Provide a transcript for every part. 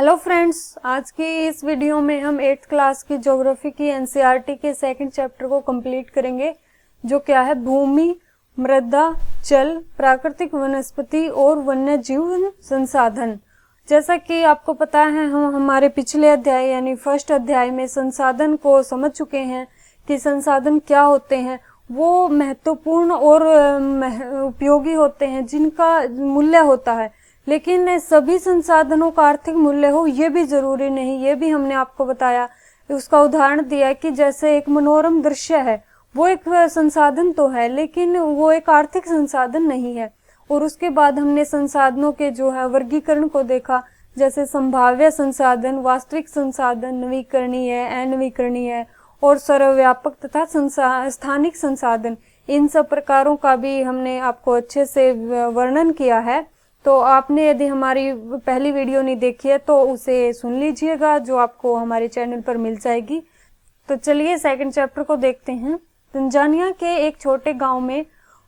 Hello friends, आज की इस वीडियो में हम 8th क्लास की ज्योग्राफी की एनसीईआरटी के सेकंड चैप्टर को कंप्लीट करेंगे, जो क्या है भूमि, मृदा, जल, प्राकृतिक वनस्पति और वन्य जीव संसाधन। जैसा कि आपको पता है, हम हमारे पिछले अध्याय यानी फर्स्ट अध्याय में संसाधन को समझ चुके हैं कि संसाधन क्या होते हैं। वो महत्वपूर्ण और उपयोगी होते हैं जिनका मूल्य होता है, लेकिन सभी संसाधनों का आर्थिक मूल्य हो ये भी जरूरी नहीं। ये भी हमने आपको बताया, उसका उदाहरण दिया कि जैसे एक मनोरम दृश्य है, वो एक संसाधन तो है लेकिन वो एक आर्थिक संसाधन नहीं है। और उसके बाद हमने संसाधनों के जो है वर्गीकरण को देखा, जैसे संभाव्य संसाधन, वास्तविक संसाधन, नवीकरणीय, अनवीकरणीय और सर्वव्यापक तथा स्थानिक संसाधन। इन सब प्रकारों का भी हमने आपको अच्छे से वर्णन किया है। तो आपने यदि हमारी पहली वीडियो नहीं देखी है तो उसे सुन लीजिएगा, जो आपको हमारे चैनल पर मिल जाएगी। तो चलिए सेकंड चैप्टर को देखते हैं। तंजानिया के एक छोटे गांव में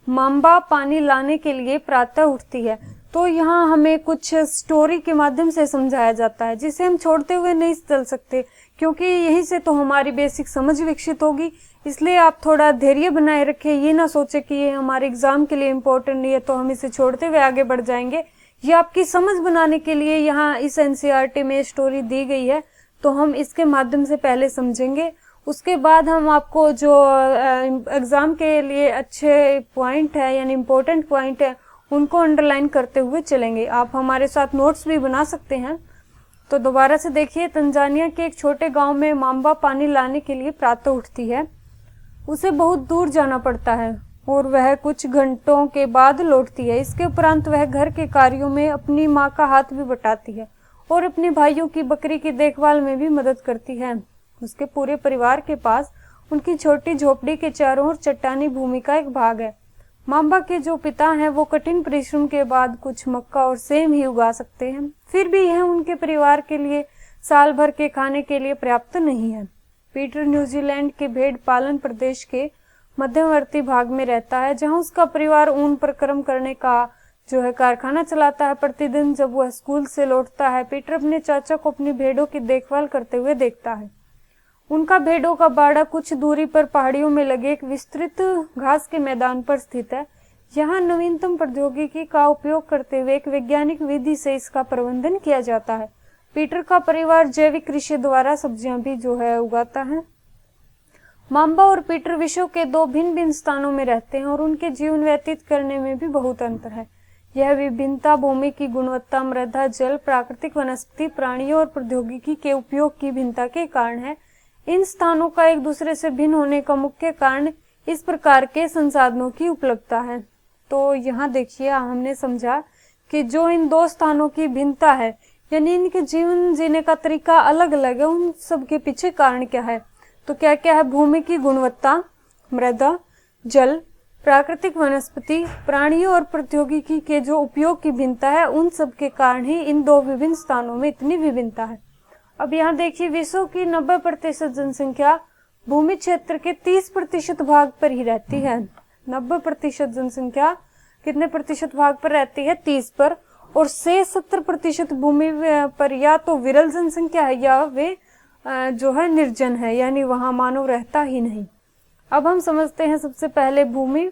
मांबा पानी लाने के लिए प्रातः उठती है। तो यहाँ हमें कुछ स्टोरी के माध्यम से समझाया जाता है, जिसे हम छोड़ते हुए नहीं चल सकते, क्योंकि यहीं से तो हमारी बेसिक समझ विकसित होगी। इसलिए आप थोड़ा धैर्य बनाए रखें, ये ना सोचे कि ये हमारे एग्जाम के लिए इम्पोर्टेंट नहीं है तो हम इसे छोड़ते हुए आगे बढ़ जाएंगे। ये आपकी समझ बनाने के लिए यहाँ इस एनसीईआरटी में स्टोरी दी गई है, तो हम इसके माध्यम से पहले समझेंगे। उसके बाद हम आपको जो एग्जाम के लिए अच्छे पॉइंट है यानी इम्पोर्टेंट पॉइंट है उनको अंडरलाइन करते हुए चलेंगे। आप हमारे साथ नोट्स भी बना सकते हैं। तो दोबारा से देखिए, तंजानिया के एक छोटे गांव में मांबा पानी लाने के लिए प्रातः उठती है। उसे बहुत दूर जाना पड़ता है और वह कुछ घंटों के बाद लौटती है। इसके उपरांत वह घर के कार्यों में अपनी माँ का हाथ भी बटाती है और अपने भाइयों की बकरी की देखभाल में भी मदद करती है। उसके पूरे परिवार के पास उनकी छोटी झोपड़ी के चारों ओर चट्टानी भूमि का एक भाग है। मांबा के जो पिता हैं वो कठिन परिश्रम के बाद कुछ मक्का और सेम ही उगा सकते हैं, फिर भी यह उनके परिवार के लिए साल भर के खाने के लिए पर्याप्त नहीं है। पीटर न्यूजीलैंड के भेड़ पालन प्रदेश के मध्यवर्ती भाग में रहता है, जहां उसका परिवार ऊन प्रक्रम करने का जो है कारखाना चलाता है। प्रतिदिन जब वह स्कूल से लौटता है, पीटर अपने चाचा को अपनी भेड़ों की देखभाल करते हुए देखता है। उनका भेड़ों का बाड़ा कुछ दूरी पर पहाड़ियों में लगे एक विस्तृत घास के मैदान पर स्थित है। यहाँ नवीनतम प्रौद्योगिकी का उपयोग करते हुए एक वैज्ञानिक विधि से इसका प्रबंधन किया जाता है। पीटर का परिवार जैविक कृषि द्वारा सब्जियां भी जो है उगाता है। मांबा और पीटर विश्व के दो भिन्न भिन्न स्थानों में रहते हैं और उनके जीवन व्यतीत करने में भी बहुत अंतर है। यह विभिन्नता भूमि की गुणवत्ता, मृदा, जल, प्राकृतिक वनस्पति, प्राणियों और प्रौद्योगिकी के उपयोग की भिन्नता के कारण है। इन स्थानों का एक दूसरे से भिन्न होने का मुख्य कारण इस प्रकार के संसाधनों की उपलब्धता है। तो यहाँ देखिए, हमने समझा कि जो इन दो स्थानों की भिन्नता है यानी इनके जीवन जीने का तरीका अलग अलग है, उन सब के पीछे कारण क्या है। तो क्या क्या है? भूमि की गुणवत्ता, मृदा, जल, प्राकृतिक वनस्पति, प्राणियों और प्रौद्योगिकी के जो उपयोग की भिन्नता है, उन सब के कारण ही इन दो विभिन्न स्थानों में इतनी विभिन्नता है। अब यहाँ देखिए, विश्व की 90% जनसंख्या भूमि क्षेत्र के 30% भाग पर ही रहती है। 90% जनसंख्या कितने प्रतिशत भाग पर रहती है? 30 पर। और से 70% भूमि पर या तो विरल जनसंख्या है या वे जो है निर्जन है, यानी वहां मानव रहता ही नहीं। अब हम समझते हैं सबसे पहले भूमि।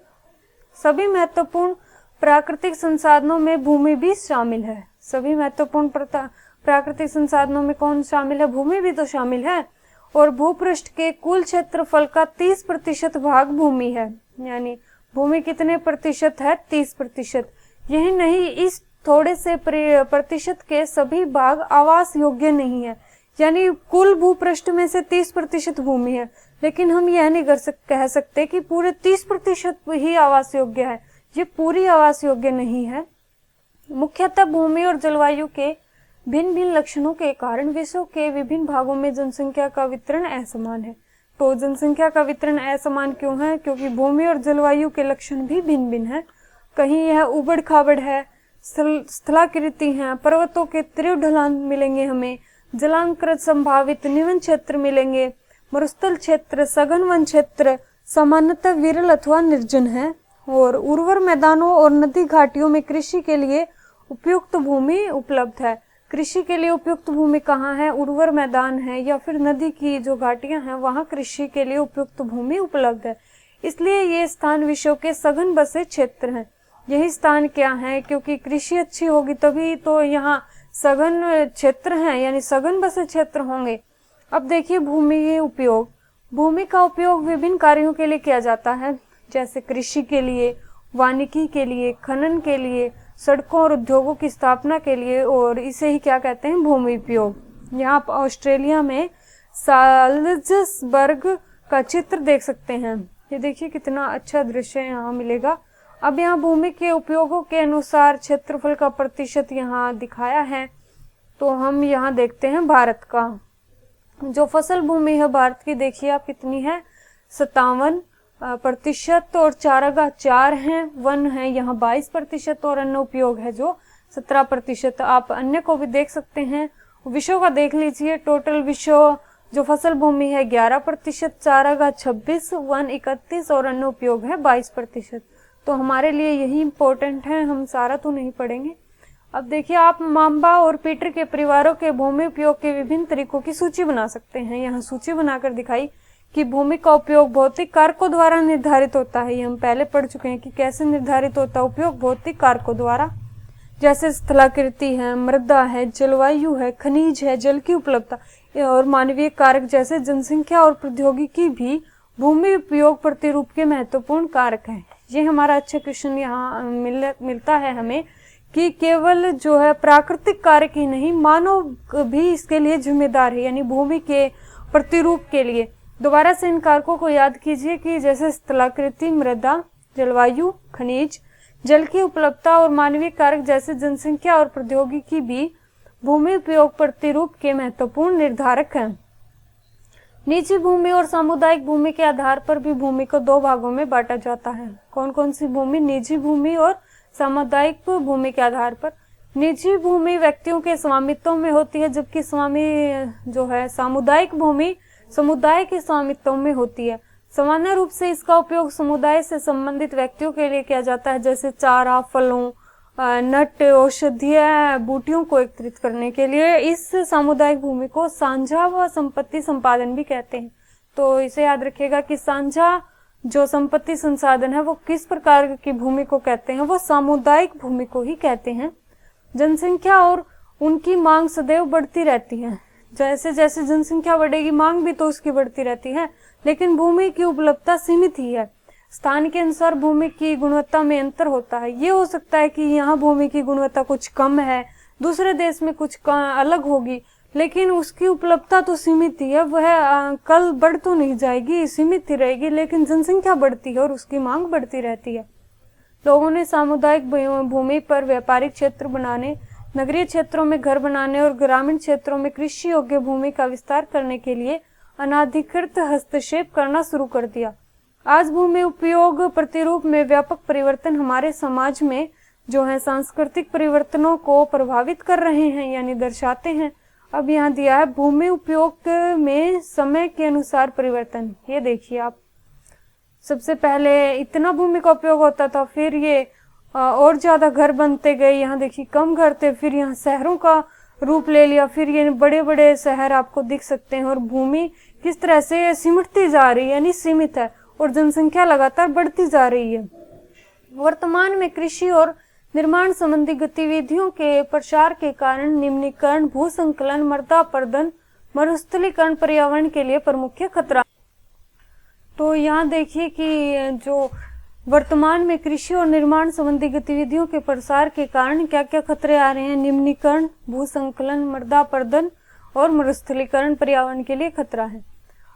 सभी महत्वपूर्ण प्राकृतिक संसाधनों में भूमि भी शामिल है। सभी महत्वपूर्ण प्राकृतिक संसाधनों में कौन शामिल है? भूमि भी तो शामिल है। और भूपृष्ठ के कुल क्षेत्रफल का 30% भाग भूमि है। यानी भूमि कितने प्रतिशत है? 30%। यही नहीं, इस थोड़े से प्रतिशत के सभी भाग आवास योग्य नहीं है। यानी कुल भूपृष्ठ में से 30% भूमि है, लेकिन हम यह नहीं कह सकते कि पूरे 30% ही आवास योग्य है। ये पूरी आवास योग्य नहीं है। मुख्यतः भूमि और जलवायु के भिन्न भिन्न लक्षणों के कारण विश्व के विभिन्न भागों में जनसंख्या का वितरण असमान है। तो जनसंख्या का वितरण असमान क्यों है? क्योंकि भूमि और जलवायु के लक्षण भी भिन्न भिन्न है। कहीं यह उबड़ खाबड़ है, स्थलाकृति है, पर्वतों के तीव्र ढलान मिलेंगे हमें, जलांकृत संभावित निवन क्षेत्र मिलेंगे, मरुस्थल क्षेत्र, सघन वन क्षेत्र सामान्यतः विरल अथवा निर्जन है, और उर्वर मैदानों और नदी घाटियों में कृषि के लिए उपयुक्त भूमि उपलब्ध है। कृषि के लिए उपयुक्त भूमि कहाँ है? उर्वर मैदान है या फिर नदी की जो घाटियां हैं वहाँ कृषि के लिए उपयुक्त भूमि उपलब्ध है। इसलिए ये स्थान विश्व के सघन बसे क्षेत्र हैं। यही स्थान क्या है? क्योंकि कृषि अच्छी होगी तभी तो यहाँ सघन क्षेत्र हैं, यानी सघन बसे क्षेत्र होंगे। अब देखिए भूमि के उपयोग। भूमि का उपयोग विभिन्न कार्यों के लिए किया जाता है, जैसे कृषि के लिए, वानिकी के लिए, खनन के लिए, सड़कों और उद्योगों की स्थापना के लिए, और इसे ही क्या कहते हैं? भूमि उपयोग। यहाँ आप ऑस्ट्रेलिया में साल्ज़बर्ग का चित्र देख सकते हैं। ये देखिए कितना अच्छा दृश्य यहाँ मिलेगा। अब यहाँ भूमि के उपयोगों के अनुसार क्षेत्रफल का प्रतिशत यहाँ दिखाया है। तो हम यहाँ देखते हैं भारत का जो फसल भूमि है भारत की, देखिए आप कितनी है? 57% और चारागाह 4 हैं, वन है यहाँ 22% और अन्य उपयोग है जो 17%। आप अन्य को भी देख सकते हैं। विश्व का देख लीजिए, टोटल विश्व जो फसल भूमि है 11%, चारागाह 26, वन 31 और अन्य उपयोग है 22%। तो हमारे लिए यही इम्पोर्टेंट है, हम सारा तो नहीं पढ़ेंगे। अब देखिए आप मांबा और पीटर के परिवारों के भूमि उपयोग के विभिन्न तरीकों की सूची बना सकते हैं। यहाँ सूची बनाकर दिखाई कि भूमि का उपयोग भौतिक कारकों द्वारा निर्धारित होता है। ये हम पहले पढ़ चुके हैं कि कैसे निर्धारित होता है उपयोग भौतिक कारकों द्वारा, जैसे स्थलाकृति है, मृदा है, जलवायु है, खनिज है, जल की उपलब्धता और मानवीय कारक जैसे जनसंख्या और प्रौद्योगिकी भी भूमि उपयोग प्रतिरूप के महत्वपूर्ण कारक हैं। ये हमारा अच्छा क्वेश्चन यहाँ मिलता है हमें कि केवल जो है प्राकृतिक कारक ही नहीं, मानव भी इसके लिए जिम्मेदार है, यानी भूमि के प्रतिरूप के लिए। दोबारा से इन कारकों को याद कीजिए कि जैसे स्थलाकृति, मृदा, जलवायु, खनिज, जल की उपलब्धता और मानवीय कारक जैसे जनसंख्या और प्रौद्योगिकी भी भूमि उपयोग प्रतिरूप के महत्वपूर्ण निर्धारक हैं। निजी भूमि और सामुदायिक भूमि के आधार पर भी भूमि को 2 भागों में बांटा जाता है। कौन कौन सी भूमि? निजी भूमि और सामुदायिक भूमि के आधार पर। निजी भूमि व्यक्तियों के स्वामित्व में होती है, जबकि जो है सामुदायिक भूमि समुदाय के स्वामित्व में होती है। सामान्य रूप से इसका उपयोग समुदाय से संबंधित व्यक्तियों के लिए किया जाता है, जैसे चारा, फलों, नट, औषधीय बूटियों को एकत्रित करने के लिए। इस सामुदायिक भूमि को साझा व संपत्ति संपादन भी कहते हैं। तो इसे याद रखिएगा कि साझा जो संपत्ति संसाधन है वो किस प्रकार की भूमि को कहते हैं? वो सामुदायिक भूमि को ही कहते हैं। जनसंख्या और उनकी मांग सदैव बढ़ती रहती है। जैसे जैसे जनसंख्या बढ़ेगी मांग भी तो उसकी बढ़ती रहती है, लेकिन भूमि की उपलब्धता सीमित ही है। स्थान के अनुसार भूमि की गुणवत्ता में अंतर होता है। ये हो सकता है कि यहाँ भूमि की गुणवत्ता कुछ कम है, दूसरे देश में कुछ अलग होगी, लेकिन उसकी उपलब्धता तो सीमित ही है। वह कल बढ़ तो नहीं जाएगी, सीमित ही रहेगी, लेकिन जनसंख्या बढ़ती है और उसकी मांग बढ़ती रहती है। लोगों ने सामुदायिक भूमि पर व्यापारिक क्षेत्र बनाने, नगरीय क्षेत्रों में घर बनाने और ग्रामीण क्षेत्रों में कृषि योग्य भूमि का विस्तार करने के लिए अनाधिकृत हस्तक्षेप करना शुरू कर दिया। आज भूमि उपयोग प्रतिरूप में व्यापक परिवर्तन हमारे समाज में जो है सांस्कृतिक परिवर्तनों को प्रभावित कर रहे हैं, यानी दर्शाते हैं। अब यहाँ दिया है भूमि उपयोग में समय के अनुसार परिवर्तन। ये देखिए आप, सबसे पहले इतना भूमि का उपयोग होता था, फिर ये और ज्यादा घर बनते गए। यहाँ देखिए कम घर थे, फिर यहाँ शहरों का रूप ले लिया, फिर ये बड़े बड़े शहर आपको दिख सकते हैं। और भूमि किस तरह से सिमटती जा रही है, यानी सीमित है, और जनसंख्या लगातार बढ़ती जा रही है। वर्तमान में कृषि और निर्माण संबंधी गतिविधियों के प्रसार के कारण निम्नीकरण, भूसंकलन, मृदापर्दन, मरुस्थलीकरण पर्यावरण के लिए प्रमुख खतरा। तो यहाँ देखिए कि जो वर्तमान में कृषि और निर्माण संबंधी गतिविधियों के प्रसार के कारण क्या क्या खतरे आ रहे हैं? निम्नीकरण, भूसंकलन, मृदापर्दन और मरुस्थलीकरण पर्यावरण के लिए खतरा है।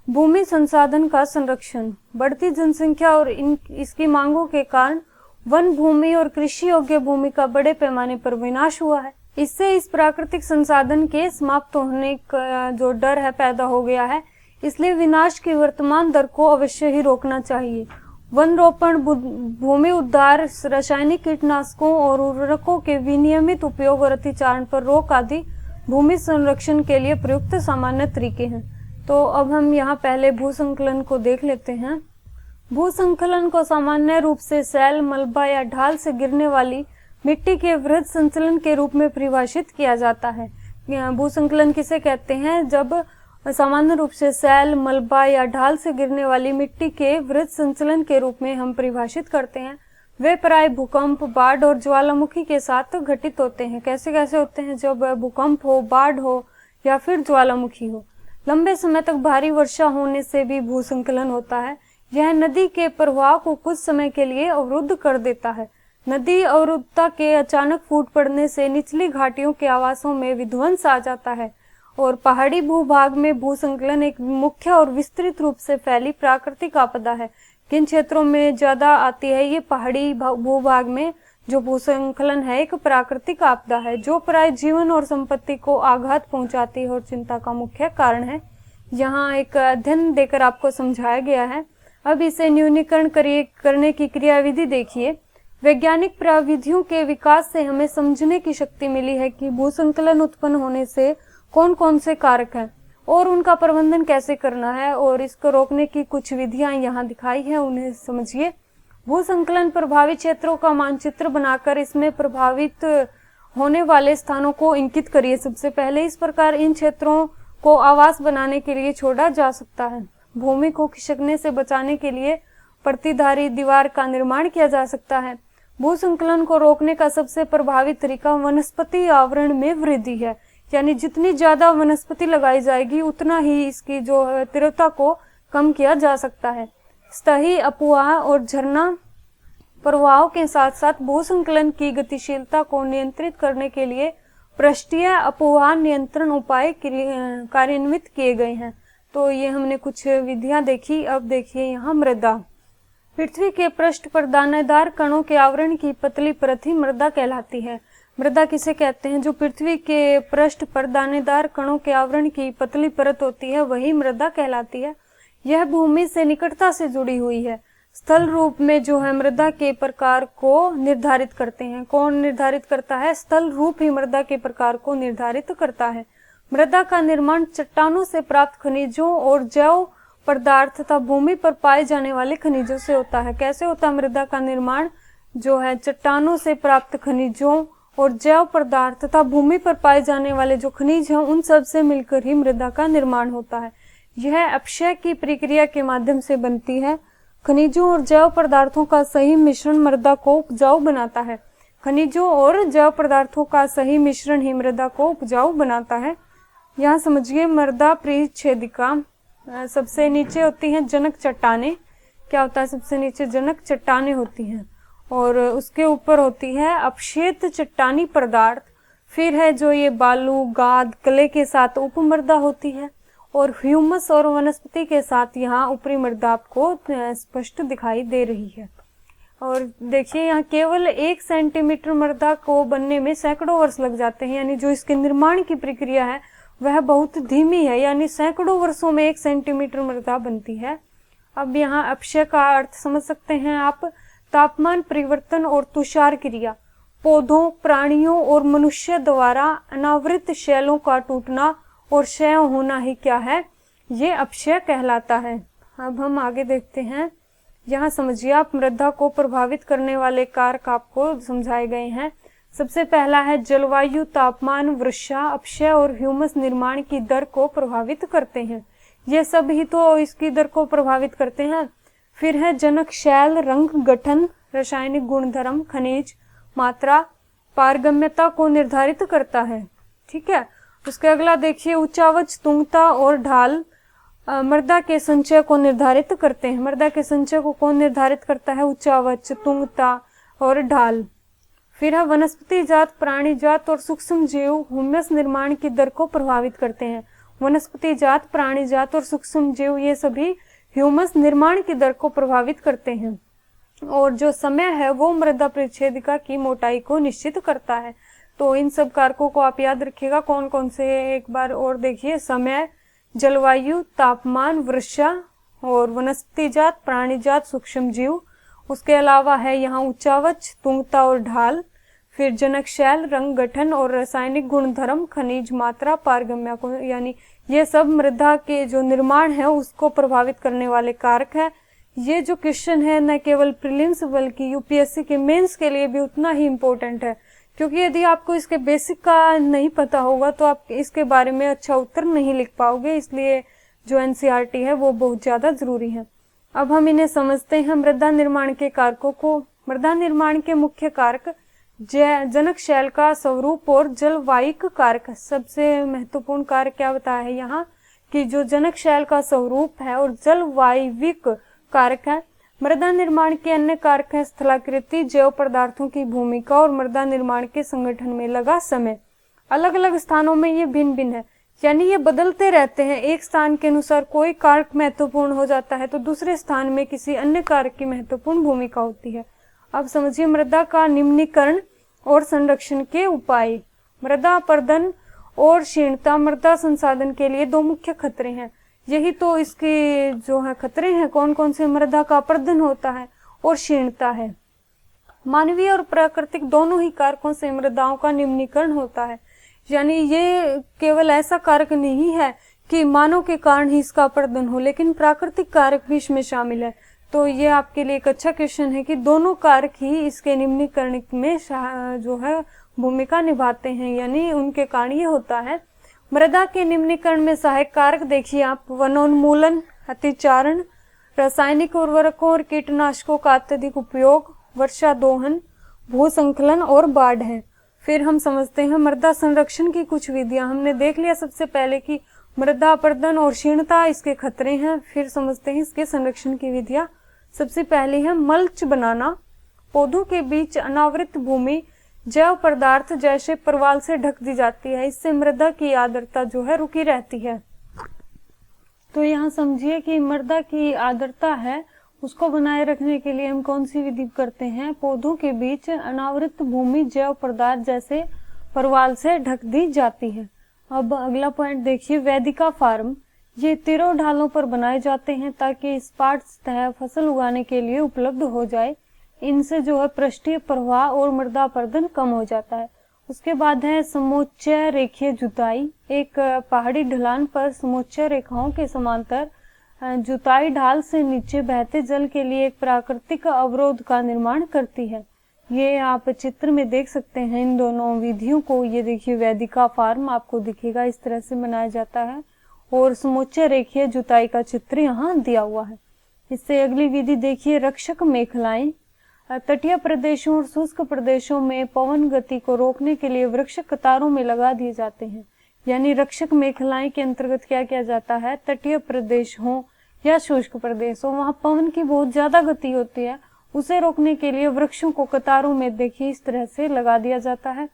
भूमि संसाधन का संरक्षण, बढ़ती जनसंख्या और इसकी मांगों के कारण वन भूमि और कृषि योग्य भूमि का बड़े पैमाने पर विनाश हुआ है। इससे इस प्राकृतिक संसाधन के समाप्त होने का जो डर है पैदा हो गया है। इसलिए विनाश की वर्तमान दर को अवश्य ही रोकना चाहिए। वन रोपण, भूमि उद्धार, रासायनिक कीटनाशकों और उर्वरकों के विनियमित उपयोग और अतिचारण पर रोक आदि भूमि संरक्षण के लिए प्रयुक्त सामान्य तरीके हैं। तो अब हम यहाँ पहले भूसंकलन को देख लेते हैं। भूसंकलन को सामान्य रूप से सैल, मलबा या ढाल से गिरने वाली मिट्टी के वृहद संचलन के रूप में परिभाषित किया जाता है। भूसंकलन किसे कहते हैं? जब सामान्य रूप से सैल, मलबा या ढाल से गिरने वाली मिट्टी के वृत्त संचलन के रूप में हम परिभाषित करते हैं। वे प्राय भूकंप, बाढ़ और ज्वालामुखी के साथ घटित होते हैं। कैसे कैसे होते हैं? जब भूकंप हो, बाढ़ हो या फिर ज्वालामुखी हो। लंबे समय तक भारी वर्षा होने से भी भूसंकलन होता है। यह नदी के प्रवाह को कुछ समय के लिए अवरुद्ध कर देता है। नदी अवरुद्धता के अचानक फूट पड़ने से निचली घाटियों के आवासों में विध्वंस आ जाता है। और पहाड़ी भूभाग में भूसंकलन एक मुख्य और विस्तृत रूप से फैली प्राकृतिक आपदा है। किन क्षेत्रों में ज्यादा आती है? ये पहाड़ी भूभाग में जो भूसंकलन है एक प्राकृतिक आपदा है जो प्राय जीवन और संपत्ति को आघात पहुंचाती है और चिंता का मुख्य कारण है। यहाँ एक अध्ययन देकर आपको समझाया गया है। अब इसे न्यूनीकरण करने की क्रियाविधि देखिए। वैज्ञानिक प्रविधियों के विकास से हमें समझने की शक्ति मिली है कि भूसंकलन उत्पन्न होने से कौन कौन से कारक हैं और उनका प्रबंधन कैसे करना है, और इसको रोकने की कुछ विधियां यहाँ दिखाई हैं, उन्हें समझिए। भूसंकलन प्रभावित क्षेत्रों का मानचित्र बनाकर इसमें प्रभावित होने वाले स्थानों को इंकित करिए। सबसे पहले इस प्रकार इन क्षेत्रों को आवास बनाने के लिए छोड़ा जा सकता है। भूमि को खिसकने से बचाने के लिए प्रतिधारी दीवार का निर्माण किया जा सकता है। भूसंकलन को रोकने का सबसे प्रभावी तरीका वनस्पति आवरण में वृद्धि है, यानी जितनी ज्यादा वनस्पति लगाई जाएगी उतना ही इसकी जो तीव्रता को कम किया जा सकता है। सतही अपवाह और झरना प्रवाहों के साथ साथ भूसंकलन की गतिशीलता को नियंत्रित करने के लिए पृष्ठीय अपवाह नियंत्रण उपाय कार्यान्वित किए गए हैं। तो ये हमने कुछ विधियां देखी। अब देखिए यहाँ मृदा। पृथ्वी के पृष्ठ पर दानेदार कणों के आवरण की पतली परत ही मृदा कहलाती है। मृदा किसे कहते हैं? जो पृथ्वी के पृष्ठ पर दानेदार कणों के आवरण की पतली परत होती है वही मृदा कहलाती है। यह भूमि से निकटता से जुड़ी हुई है। स्थल रूप में जो है मृदा के प्रकार को निर्धारित करते हैं। कौन निर्धारित करता है? स्थल रूप ही मृदा के प्रकार को निर्धारित करता है। मृदा का निर्माण चट्टानों से प्राप्त खनिजों और जैव पदार्थ तथा भूमि पर पाए जाने वाले खनिजों से होता है। कैसे होता है मृदा का निर्माण? जो है चट्टानों से प्राप्त खनिजों और जैव पदार्थ तथा भूमि पर पाए जाने वाले जो खनिज हैं उन सब से मिलकर ही मृदा का निर्माण होता है। यह अपक्षय की प्रक्रिया के माध्यम से बनती है। खनिजों और जैव पदार्थों का सही मिश्रण मृदा को उपजाऊ बनाता है। खनिजों और जैव पदार्थों का सही मिश्रण ही मृदा को उपजाऊ बनाता है। यहाँ समझिए मृदा परिच्छेदिका सबसे नीचे होती हैं जनक चट्टानें। क्या होता है? सबसे नीचे जनक चट्टानें होती हैं और उसके ऊपर होती है अपक्षेत्र चट्टानी पदार्थ। फिर है जो ये बालू, गाद, क्ले के साथ उपमृदा होती है और ह्यूमस और वनस्पति के साथ यहाँ ऊपरी मृदा आपको स्पष्ट दिखाई दे रही है। और देखिए यहाँ केवल 1 सेंटीमीटर मृदा को बनने में सैकड़ों वर्ष लग जाते हैं, यानी जो इसके निर्माण की प्रक्रिया है वह बहुत धीमी है, यानी सैकड़ों वर्षों में 1 सेंटीमीटर मृदा बनती है। अब यहाँ अपक्षय का अर्थ समझ सकते हैं आप। तापमान परिवर्तन और तुषार क्रिया, पौधों, प्राणियों और मनुष्य द्वारा अनावृत शैलों का टूटना और क्षय होना ही क्या है? ये अपक्षय कहलाता है। अब हम आगे देखते हैं। यहाँ समझिए आप मृदा को प्रभावित करने वाले कारक आपको समझाए गए हैं। सबसे पहला है जलवायु, तापमान, वर्षा, अपक्षय और ह्यूमस निर्माण की दर को प्रभावित करते हैं। ये सब ही तो इसकी दर को प्रभावित करते हैं। फिर है जनक शैल, रंग, गठन, रासायनिक गुणधर्म, खनिज, मात्रा, पारगम्यता को निर्धारित करता है। ठीक है। उसके अगला देखिए उच्चावच, तुंगता और ढाल मृदा के संचय को निर्धारित करते हैं। मृदा के संचय को कौन निर्धारित करता है? उच्चावच, तुंगता और ढाल। फिर है वनस्पति जात, प्राणी जात और सूक्ष्म जीव ह्यूमस निर्माण की दर को प्रभावित करते हैं। वनस्पति जात, प्राणी जात और सूक्ष्म जीव ये सभी ह्यूमस निर्माण की दर को प्रभावित करते हैं। और जो समय है वो मृदा परिच्छेदिका की मोटाई को निश्चित करता है। तो इन सब कारकों को आप याद रखिएगा। कौन कौन से एक बार और देखिए। समय, जलवायु, तापमान, वर्षा और वनस्पति जात, प्राणी जात, सूक्ष्म जीव। उसके अलावा है यहाँ उच्चावच, तुंगता और ढाल। फिर जनक शैल, रंग, गठन और रासायनिक गुणधर्म, खनिज, मात्रा, पारगम्य को, यानी ये सब मृदा के जो निर्माण है उसको प्रभावित करने वाले कारक है। ये जो क्वेश्चन है न केवल प्रीलिम्स बल्कि यूपीएससी के मेंस के लिए भी उतना ही इम्पोर्टेंट है, क्योंकि यदि आपको इसके बेसिक का नहीं पता होगा तो आप इसके बारे में अच्छा उत्तर नहीं लिख पाओगे, इसलिए जो एनसीईआरटी है वो बहुत ज़्यादा ज़रूरी है। अब हम इन्हें समझते हैं। मृदा निर्माण के कारकों को। मृदा निर्माण के मुख्य कारक जनक शैल का स्वरूप और जलवायिक कारक। सबसे महत्वपूर्ण कारक क्या बताया है यहाँ कि जो जनक शैल का स्वरूप है और जलवायविक कारक है। मृदा निर्माण के अन्य कारक है स्थलाकृति, जैव पदार्थों की भूमिका और मृदा निर्माण के संगठन में लगा समय। अलग अलग स्थानों में ये भिन्न भिन्न है, यानी ये बदलते रहते हैं। एक स्थान के अनुसार कोई कारक महत्वपूर्ण हो जाता है तो दूसरे स्थान में किसी अन्य कारक की महत्वपूर्ण भूमिका होती है। अब समझिए मृदा का निम्नीकरण और संरक्षण के उपाय। मृदा अपरदन और क्षीणता मृदा संसाधन के लिए दो मुख्य खतरे हैं। यही तो इसके जो है खतरे हैं, कौन कौन से। मृदा का अपरदन होता है और क्षीणता है। मानवीय और प्राकृतिक दोनों ही कारकों से मृदाओं का निम्नीकरण होता है, यानी ये केवल ऐसा कारक नहीं है कि मानव के कारण ही इसका अपरदन हो, लेकिन प्राकृतिक कारक भी इसमें शामिल है। तो ये आपके लिए एक अच्छा क्वेश्चन है कि दोनों कारक ही इसके निम्नीकरण में जो है भूमिका निभाते हैं, यानी उनके कारण ये होता है। मृदा के निम्नीकरण में सहायक कारक देखिए आप, वनोन्मूलन, अतिचारण, रासायनिक उर्वरकों और कीटनाशकों का अत्यधिक उपयोग, वर्षा दोहन, भूसंकलन और बाढ़ है। फिर हम समझते हैं मृदा संरक्षण की कुछ विधियां। हमने देख लिया सबसे पहले कि मृदा अपरदन और क्षीणता इसके खतरे हैं। फिर समझते हैं इसके संरक्षण की विधियां। सबसे पहली है मल्च बनाना। पौधों के बीच अनावृत भूमि जैव पदार्थ जैसे परवाल से ढक दी जाती है, इससे मृदा की आर्द्रता जो है रुकी रहती है। तो यहाँ समझिए कि मृदा की आर्द्रता है उसको बनाए रखने के लिए हम कौन सी विधि करते हैं। पौधों के बीच अनावृत भूमि जैव पदार्थ जैसे परवाल से ढक दी जाती है। अब अगला पॉइंट देखिए, वेदिका फार्म। ये तीरों ढालों पर बनाए जाते हैं ताकि स्पाट सतह फसल उगाने के लिए उपलब्ध हो जाए। इनसे जो है पृष्ठीय प्रवाह और मृदा अपरदन कम हो जाता है। उसके बाद है समोच्चय रेखीय जुताई। एक पहाड़ी ढलान पर समोच्चय रेखाओं के समांतर जुताई ढाल से नीचे बहते जल के लिए एक प्राकृतिक अवरोध का निर्माण करती है। ये आप चित्र में देख सकते हैं इन दोनों विधियों को। ये देखिए वेदिका फार्म आपको दिखेगा, इस तरह से बनाया जाता है और समोच्चय रेखीय जुताई का चित्र यहाँ दिया हुआ है। इससे अगली विधि देखिए रक्षक मेखलाएं। तटीय प्रदेशों और शुष्क प्रदेशों में पवन गति को रोकने के लिए वृक्ष कतारों में लगा दिए जाते हैं। यानी रक्षक मेखलाएं के अंतर्गत क्या किया जाता है, तटीय प्रदेश हो या शुष्क प्रदेश हो, वहां पवन की बहुत ज्यादा गति होती है, उसे रोकने के लिए वृक्षों को कतारों में देखिए इस तरह से लगा दिया जाता है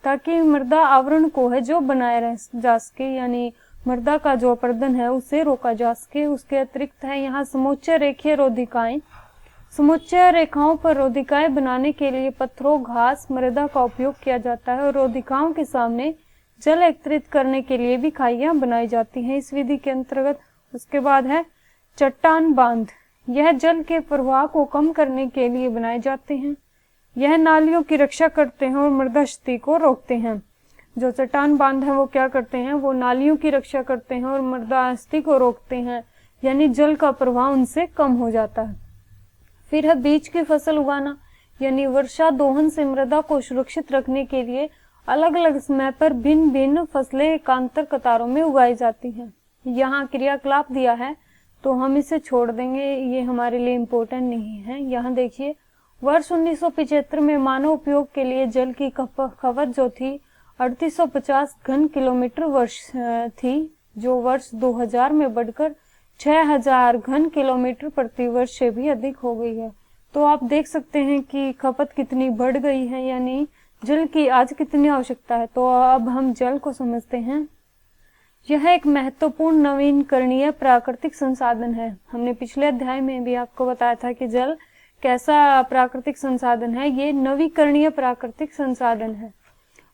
ताकि मृदा आवरण को है जो बनाए रह जा सके, यानी मृदा का जो अपरदन है उसे रोका जा सके। उसके अतिरिक्त है यहाँ समोच्चय रेखीय रोधिकाएं। समोच्चय रेखाओं पर रोधिकाएं बनाने के लिए पत्थरों, घास, मृदा का उपयोग किया जाता है और रोधिकाओं के सामने जल एकत्रित करने के लिए भी खाइयां बनाई जाती हैं इस विधि के अंतर्गत। उसके बाद है चट्टान बांध। यह जल के प्रवाह को कम करने के लिए बनाए जाते हैं। यह नालियों की रक्षा करते हैं और मृदा क्षति को रोकते हैं। जो चट्टान बांध है वो क्या करते हैं, वो नालियों की रक्षा करते हैं और मृदा क्षति को रोकते हैं, यानी जल का प्रवाह उनसे कम हो जाता है। फिर है बीज की फसल उगाना, यानी वर्षा दोहन से मृदा को सुरक्षित रखने के लिए अलग अलग समय पर भिन्न भिन्न फसलें एकांतर कतारों में उगाई जाती हैं। यहाँ क्रियाकलाप दिया है तो हम इसे छोड़ देंगे, ये हमारे लिए इम्पोर्टेंट नहीं है। यहाँ देखिए वर्ष 1975 में मानव उपयोग के लिए जल की खपत जो थी 3850 घन किलोमीटर वर्ष थी, जो वर्ष 2000 में बढ़कर 6000 घन किलोमीटर प्रति वर्ष से भी अधिक हो गई है। तो आप देख सकते हैं कि खपत कितनी बढ़ गई है, यानी जल की आज कितनी आवश्यकता है। तो अब हम जल को समझते हैं। यह एक महत्वपूर्ण नवीकरणीय प्राकृतिक संसाधन है। हमने पिछले अध्याय में भी आपको बताया था कि जल कैसा प्राकृतिक संसाधन है। ये नवीकरणीय प्राकृतिक संसाधन है।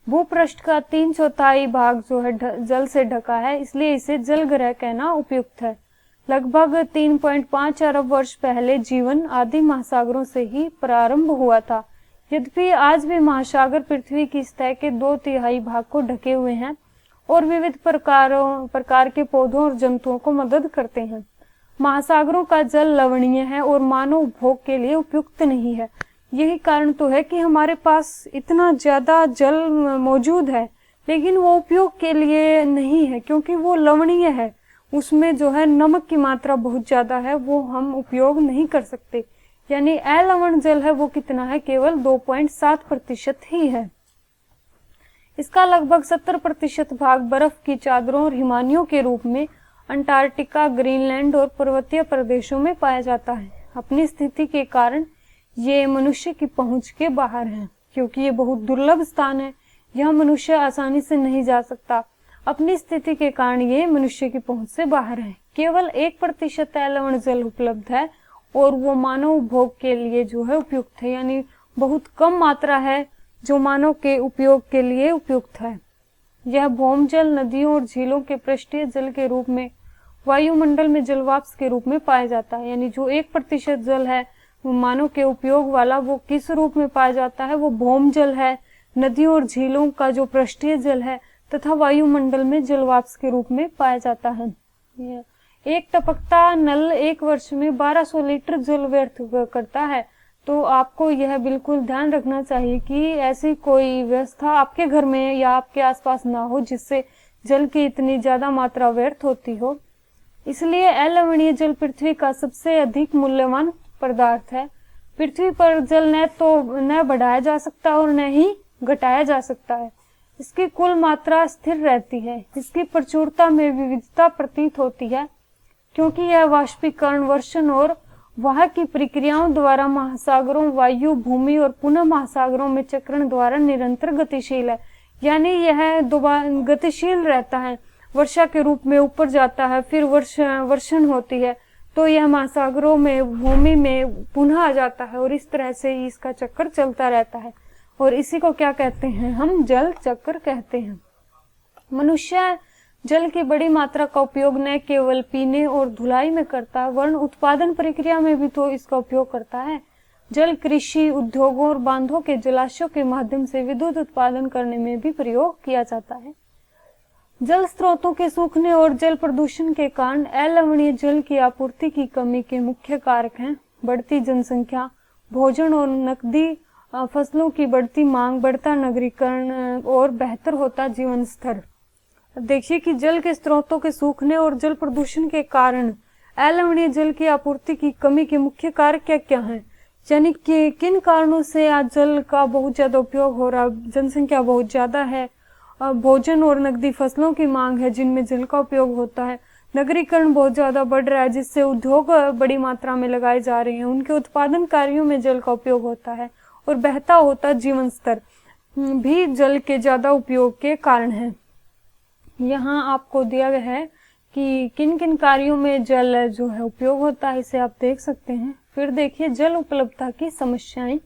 भूपृष्ठ का 3/4 भाग जो है जल से ढका है, इसलिए इसे जलग्रह कहना उपयुक्त है। लगभग 3.5 अरब वर्ष पहले जीवन आदि महासागरों से ही प्रारंभ हुआ था। यद्यपि आज भी महासागर पृथ्वी की सतह के 2/3 भाग को ढके हुए हैं और विविध प्रकार के पौधों और जंतुओं को मदद करते हैं। महासागरों का जल लवणीय है और मानव उपभोग के लिए उपयुक्त नहीं है। यही कारण तो है कि हमारे पास इतना ज़्यादा जल मौजूद है, लेकिन वो उपयोग के लिए नहीं है, क्योंकि वो लवणीय है, उसमें जो है नमक की मात्रा बहुत ज़्यादा है, वो हम उपयोग नहीं कर सकते। यानी अलवण जल है वो कितना है, केवल 2.7% ही है। इसका लगभग 70% भाग बर्फ की चादरों और हिमानियों के रूप में अंटार्कटिका, ग्रीनलैंड और पर्वतीय प्रदेशों में पाया जाता है। अपनी स्थिति के कारण ये मनुष्य की पहुंच के बाहर है, क्योंकि ये बहुत दुर्लभ स्थान है, यह मनुष्य आसानी से नहीं जा सकता। अपनी स्थिति के कारण ये मनुष्य की पहुंच से बाहर है। केवल 1% अलवण जल उपलब्ध है और वो मानव उपभोग के लिए जो है उपयुक्त है, यानी बहुत कम मात्रा है जो मानव के उपयोग के लिए उपयुक्त है। यह भौम जल नदियों और झीलों के पृष्ठीय जल के रूप में वायुमंडल में जलवाष्प के रूप में पाया जाता है। यानी जो 1% जल है वो मानव के उपयोग वाला, वो किस रूप में पाया जाता है, वो भौम जल है, नदियों और झीलों का जो पृष्ठीय जल है तथा वायुमंडल में जलवाष्प के रूप में पाया जाता है। एक टपकता नल एक वर्ष में 1200 लीटर जल व्यर्थ करता है। तो आपको यह बिल्कुल ध्यान रखना चाहिए कि ऐसी कोई व्यवस्था आपके घर में या आपके आसपास ना हो जिससे जल की इतनी ज्यादा मात्रा व्यर्थ होती हो। इसलिए अलवणीय जल पृथ्वी का सबसे अधिक मूल्यवान पदार्थ है। पृथ्वी पर जल न बढ़ाया जा सकता और न ही घटाया जा सकता है। इसकी कुल मात्रा स्थिर रहती है। इसकी प्रचुरता में विविधता प्रतीत होती है, क्योंकि यह वाष्पीकरण, वर्षण और वहां की प्रक्रियाओं द्वारा महासागरों, वायु, भूमि और पुनः महासागरों में चक्रण द्वारा निरंतर गतिशील है। यानी यह गतिशील रहता है, वर्षा के रूप में ऊपर जाता है, फिर वर्षण होती है, तो यह महासागरों में, भूमि में पुनः आ जाता है और इस तरह से इसका चक्कर चलता रहता है। और इसी को क्या कहते हैं, हम जल चक्र कहते हैं। मनुष्य जल की बड़ी मात्रा का उपयोग न केवल पीने और धुलाई में करता है, वरन उत्पादन प्रक्रिया में भी तो इसका उपयोग करता है। जल कृषि, उद्योगों और बांधों के जलाशयों के माध्यम से विद्युत उत्पादन करने में भी प्रयोग किया जाता है। जल स्रोतों के सूखने और जल प्रदूषण के कारण अलवणीय जल की आपूर्ति की कमी के मुख्य कारक हैं बढ़ती जनसंख्या, भोजन और नकदी फसलों की बढ़ती मांग, बढ़ता नगरीकरण और बेहतर होता जीवन स्तर। देखिए कि जल के स्रोतों के सूखने और जल प्रदूषण के कारण अलवणीय जल की आपूर्ति की कमी के मुख्य कारक क्या क्या हैं, यानी कि किन कारणों से आज जल का बहुत ज्यादा उपयोग हो रहा। जनसंख्या बहुत ज्यादा है, भोजन और नकदी फसलों की मांग है जिनमें जल का उपयोग होता है, नगरीकरण बहुत ज्यादा बढ़ रहा है जिससे उद्योग बड़ी मात्रा में लगाए जा रहे हैं, उनके उत्पादन कार्यों में जल का उपयोग होता है, और बहता होता जीवन स्तर भी जल के ज्यादा उपयोग के कारण है। यहाँ आपको दिया गया है कि किन किन कार्यों में जल जो है उपयोग होता है, इसे आप देख सकते हैं। फिर देखिए जल उपलब्धता की समस्याएं।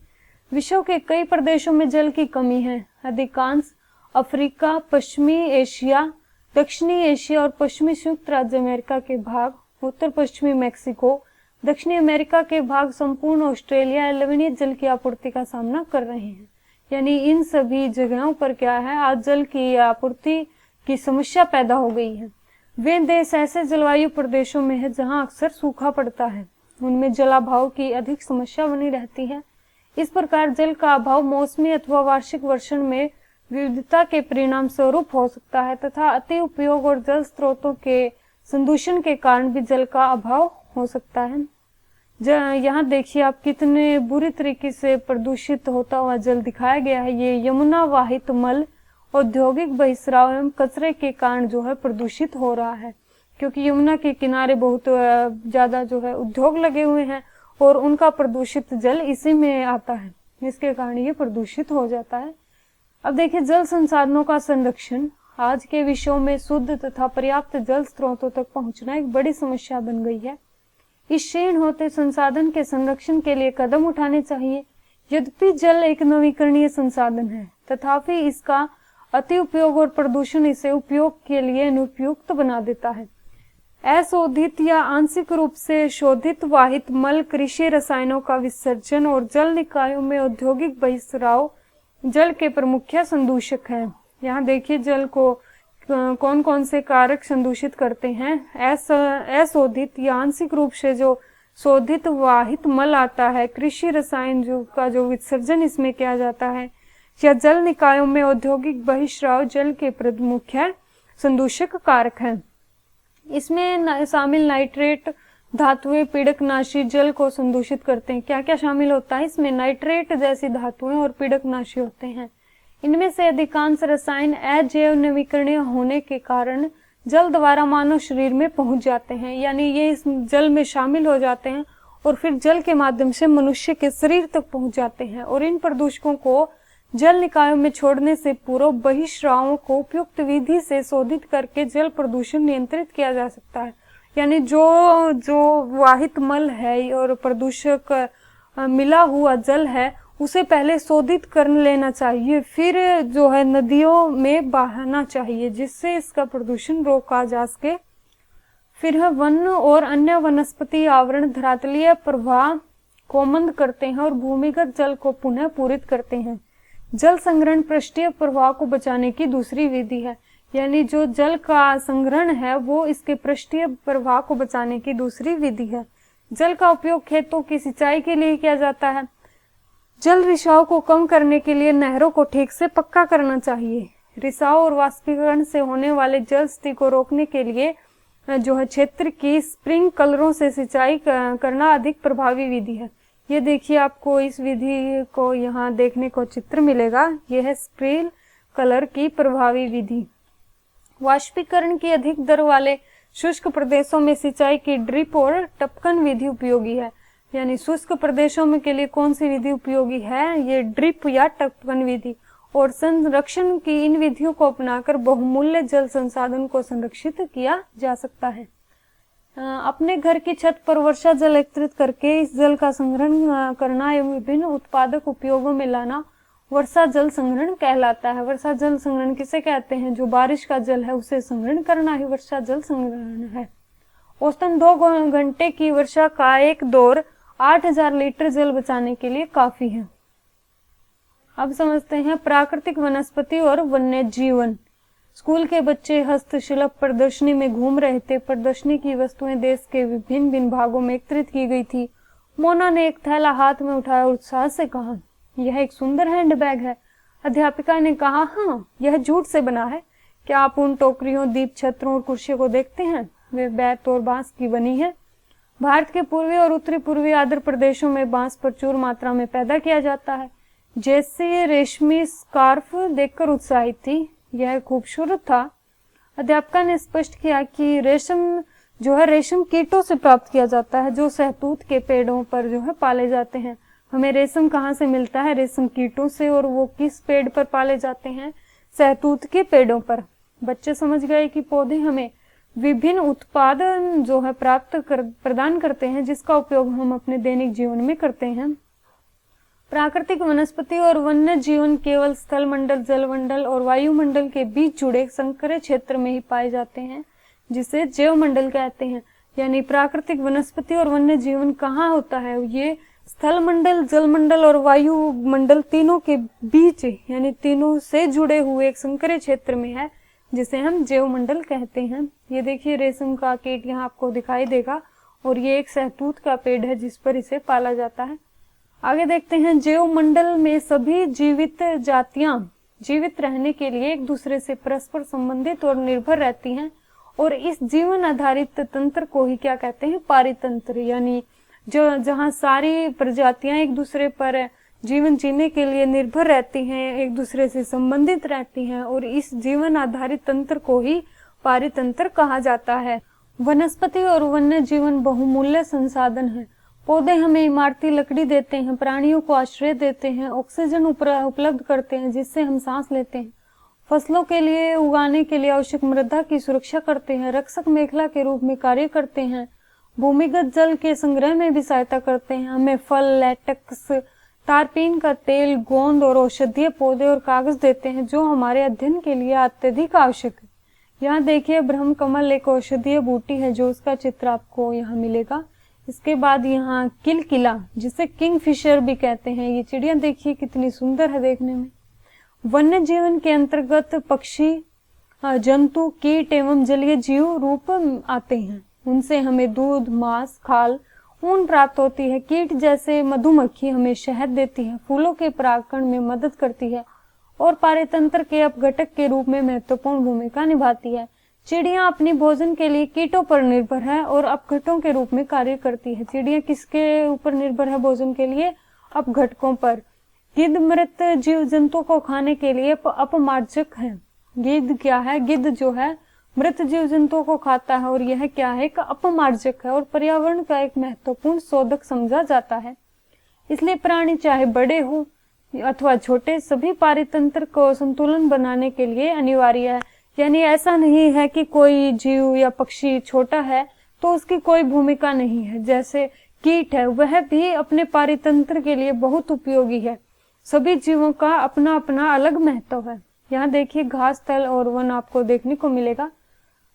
विश्व के कई प्रदेशों में जल की कमी है। अधिकांश अफ्रीका, पश्चिमी एशिया, दक्षिणी एशिया और पश्चिमी संयुक्त राज्य अमेरिका के भाग, उत्तर पश्चिमी मैक्सिको, दक्षिणी अमेरिका के भाग, संपूर्ण ऑस्ट्रेलिया अलवणीय जल की आपूर्ति का सामना कर रहे हैं। यानी इन सभी जगहों पर क्या है, आज जल की आपूर्ति की समस्या पैदा हो गई है। वे देश ऐसे जलवायु प्रदेशों में है जहां अक्सर सूखा पड़ता है, उनमें जलाभाव की अधिक समस्या बनी रहती है। इस प्रकार जल का अभाव मौसमी अथवा वार्षिक वर्षण में विविधता के परिणाम स्वरूप हो सकता है तथा अति उपयोग और जल स्रोतों के संदूषण के कारण भी जल का अभाव हो सकता है। यहाँ देखिए आप कितने बुरी तरीके से प्रदूषित होता हुआ जल दिखाया गया है। ये यमुना वाहित मल औद्योगिक बहिस्राव एवं कचरे के कारण जो है प्रदूषित हो रहा है, क्योंकि यमुना के किनारे बहुत ज्यादा जो है उद्योग लगे हुए हैं और उनका प्रदूषित जल इसी में आता है, इसके कारण ये प्रदूषित हो जाता है। अब देखिए जल संसाधनों का संरक्षण। आज के विश्व में शुद्ध तथा पर्याप्त जल स्रोतों तक पहुंचना एक बड़ी समस्या बन गई है। इस क्षीण होते संसाधन के संरक्षण के लिए कदम उठाने चाहिए। यद्यपि जल एक नवीकरणीय संसाधन है, तथापि इसका अति उपयोग और प्रदूषण इसे उपयोग के लिए अनुपयुक्त बना देता है। अशोधित या आंशिक रूप से शोधित वाहित मल, कृषि रसायनों का विसर्जन और जल निकायों में औद्योगिक बहिस्राव जल के प्रमुख संदूषक हैं। यहाँ देखिए जल को कौन कौन से कारक संदूषित करते हैं। अशोधित या आंशिक रूप से जो शोधित वाहित मल आता है, कृषि रसायन जो विसर्जन इसमें किया जाता है, या जल निकायों में औद्योगिक बहिस्राव जल के प्रमुख संदूषक कारक है। इसमें शामिल नाइट्रेट धातुएं पीड़कनाशी जल को संदूषित करते हैं। क्या क्या शामिल होता है इसमें? नाइट्रेट जैसी धातुएं और पीड़कनाशी होते हैं। इनमें से अधिकांश रसायन अजैव नवीकरणीय होने के कारण जल द्वारा मानव शरीर में पहुंच जाते हैं, यानी ये इस जल में शामिल हो जाते हैं और फिर जल के माध्यम से मनुष्य के शरीर तक पहुंच जाते हैं। और इन प्रदूषकों को जल निकायों में छोड़ने से पूर्व बहिस्रावों को उपयुक्त विधि से शोधित करके जल प्रदूषण नियंत्रित किया जा सकता है। यानी जो वाहित मल है और प्रदूषक मिला हुआ जल है उसे पहले शोधित कर लेना चाहिए, फिर जो है नदियों में बहाना चाहिए, जिससे इसका प्रदूषण रोका जा सके। फिर है वन और अन्य वनस्पति आवरण धरातलीय प्रवाह को मंद करते हैं और भूमिगत जल को पुनः पूरित करते हैं। जल संग्रहण पृष्ठीय प्रवाह को बचाने की दूसरी विधि है, यानी जो जल का संग्रहण है वो इसके पृष्ठीय प्रवाह को बचाने की दूसरी विधि है। जल का उपयोग खेतों की सिंचाई के लिए किया जाता है। जल रिसाव को कम करने के लिए नहरों को ठीक से पक्का करना चाहिए। रिसाव और वाष्पीकरण से होने वाले जल स्थिति को रोकने के लिए जो है क्षेत्र की स्प्रिंकलरों से सिंचाई करना अधिक प्रभावी विधि है। ये देखिए, आपको इस विधि को यहाँ देखने को चित्र मिलेगा। यह है स्प्रिंकलर की प्रभावी विधि। वाष्पीकरण की अधिक दर वाले शुष्क प्रदेशों में सिंचाई की ड्रिप और टपकन विधि उपयोगी है। यानी शुष्क प्रदेशों में के लिए कौन सी विधि उपयोगी है? ये ड्रिप या टपकन विधि। और संरक्षण की इन विधियों को अपनाकर बहुमूल्य जल संसाधन को संरक्षित किया जा सकता है। अपने घर की छत पर वर्षा जल एकत्रित करके इस जल का संग्रहण करना एवं विभिन्न उत्पादक उपयोगों में लाना वर्षा जल संग्रहण कहलाता है। वर्षा जल संग्रहण किसे कहते हैं? जो बारिश का जल है उसे संग्रहण करना ही वर्षा जल संग्रहण है। औसतन 2 घंटे की वर्षा का एक दौर 8000 लीटर जल बचाने के लिए काफी है। अब समझते हैं प्राकृतिक वनस्पति और वन्य जीवन। स्कूल के बच्चे हस्तशिल्प प्रदर्शनी में घूम रहे थे। प्रदर्शनी की वस्तुएं देश के विभिन्न भागों में एकत्रित की गई थी। मोना ने एक थैला हाथ में उठाया और उत्साह से कहा, यह एक सुंदर हैंडबैग है। अध्यापिका ने कहा, हाँ, यह जूट से बना है। क्या आप उन टोकरियों, दीप छत्रों और कुर्सियों को देखते हैं? वे बैत और बांस की बनी है। भारत के पूर्वी और उत्तरी पूर्वी आंध्र प्रदेशों में बांस प्रचुर मात्रा में पैदा किया जाता है। जैसे रेशमी स्कार्फ देखकर उत्साहित थी। यह खूबसूरत था। अध्यापिका ने स्पष्ट किया कि रेशम जो है रेशम कीटों से प्राप्त किया जाता है, जो सहतूत के पेड़ों पर जो है पाले जाते हैं। हमें रेशम कहाँ से मिलता है? रेशम कीटों से। और वो किस पेड़ पर पाले जाते हैं? सहतूत के पेड़ों पर। बच्चे समझ गए कि पौधे हमें विभिन्न उत्पाद जो है प्रदान करते हैं, जिसका उपयोग हम अपने दैनिक जीवन में करते हैं। प्राकृतिक वनस्पति और वन्य जीवन केवल स्थल मंडल, जल मंडल और वायुमंडल के बीच जुड़े संकरे क्षेत्र में ही पाए जाते हैं, जिसे जैव मंडल कहते हैं। यानी प्राकृतिक वनस्पति और वन्य जीवन कहाँ होता है? ये स्थल मंडल, जल मंडल और वायुमंडल तीनों के बीच, यानी तीनों से जुड़े हुए एक संकरे क्षेत्र में है, जिसे हम जैव मंडल कहते हैं। ये देखिए, रेशम का कीट यहाँ आपको दिखाई देगा और ये एक सहतूत का पेड़ है जिस पर इसे पाला जाता है। आगे देखते हैं, जैव मंडल में सभी जीवित जातियां जीवित रहने के लिए एक दूसरे से परस्पर संबंधित और निर्भर रहती हैं। और इस जीवन आधारित तंत्र को ही क्या कहते हैं? पारितंत्र। यानी जो जहाँ सारी प्रजातियां एक दूसरे पर जीवन जीने के लिए निर्भर रहती हैं, एक दूसरे से संबंधित रहती हैं, और इस जीवन आधारित तंत्र को ही पारितंत्र कहा जाता है। वनस्पति और वन्य जीवन बहुमूल्य संसाधन है। पौधे हमें इमारती लकड़ी देते हैं, प्राणियों को आश्रय देते हैं, ऑक्सीजन उपलब्ध करते हैं जिससे हम सांस लेते हैं, फसलों के लिए उगाने के लिए आवश्यक मृदा की सुरक्षा करते हैं, रक्षक मेखला के रूप में कार्य करते हैं, भूमिगत जल के संग्रह में भी सहायता करते हैं। हमें फल, लैटेक्स, तारपीन का तेल, गोंद और औषधीय पौधे और कागज देते हैं, जो हमारे अध्ययन के लिए अत्यधिक आवश्यक है। यहाँ देखिए, ब्रह्म कमल एक औषधीय बूटी है, जो उसका चित्र आपको यहाँ मिलेगा। इसके बाद यहाँ किलकिला, जिसे किंगफिशर भी कहते हैं, ये चिड़िया देखिए कितनी सुंदर है देखने में। वन्य जीवन के अंतर्गत पक्षी, जंतु, कीट एवं जलीय जीव रूप आते हैं। उनसे हमें दूध, मांस, खाल ऊन प्राप्त होती है। कीट जैसे मधुमक्खी हमें शहद देती है, फूलों के परागकण में मदद करती है और पारितंत्र के अपघटक के रूप में महत्वपूर्ण भूमिका निभाती है। चिड़िया अपनी भोजन के लिए कीटों पर निर्भर है और अपघटकों के रूप में कार्य करती है। चिड़िया किसके ऊपर निर्भर है भोजन के लिए? अपघटकों पर। गिद्ध मृत जीव जंतु को खाने के लिए अपमार्जक है। गिद्ध क्या है? गिद्ध जो है मृत जीव जंतुओं को खाता है और यह क्या है? एक अपमार्जक है और पर्यावरण का एक महत्वपूर्ण शोधक समझा जाता है। इसलिए प्राणी चाहे बड़े हो अथवा छोटे, सभी पारितंत्र को संतुलन बनाने के लिए अनिवार्य है। यानी ऐसा नहीं है कि कोई जीव या पक्षी छोटा है तो उसकी कोई भूमिका नहीं है। जैसे कीट है, वह भी अपने पारितंत्र के लिए बहुत उपयोगी है। सभी जीवों का अपना अपना अलग महत्व है। यहाँ देखिए घास, तल और वन आपको देखने को मिलेगा।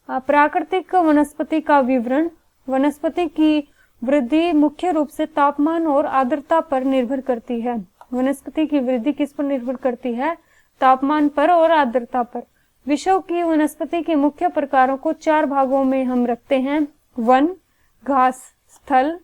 प्राकृतिक वनस्पति का विवरण। वनस्पति की वृद्धि मुख्य रूप से तापमान और आर्द्रता पर निर्भर करती है। वनस्पति की वृद्धि किस पर निर्भर करती है? तापमान पर और आर्द्रता पर। विश्व की वनस्पति के मुख्य प्रकारों को 4 भागों में हम रखते हैं: वन, घास, स्थल,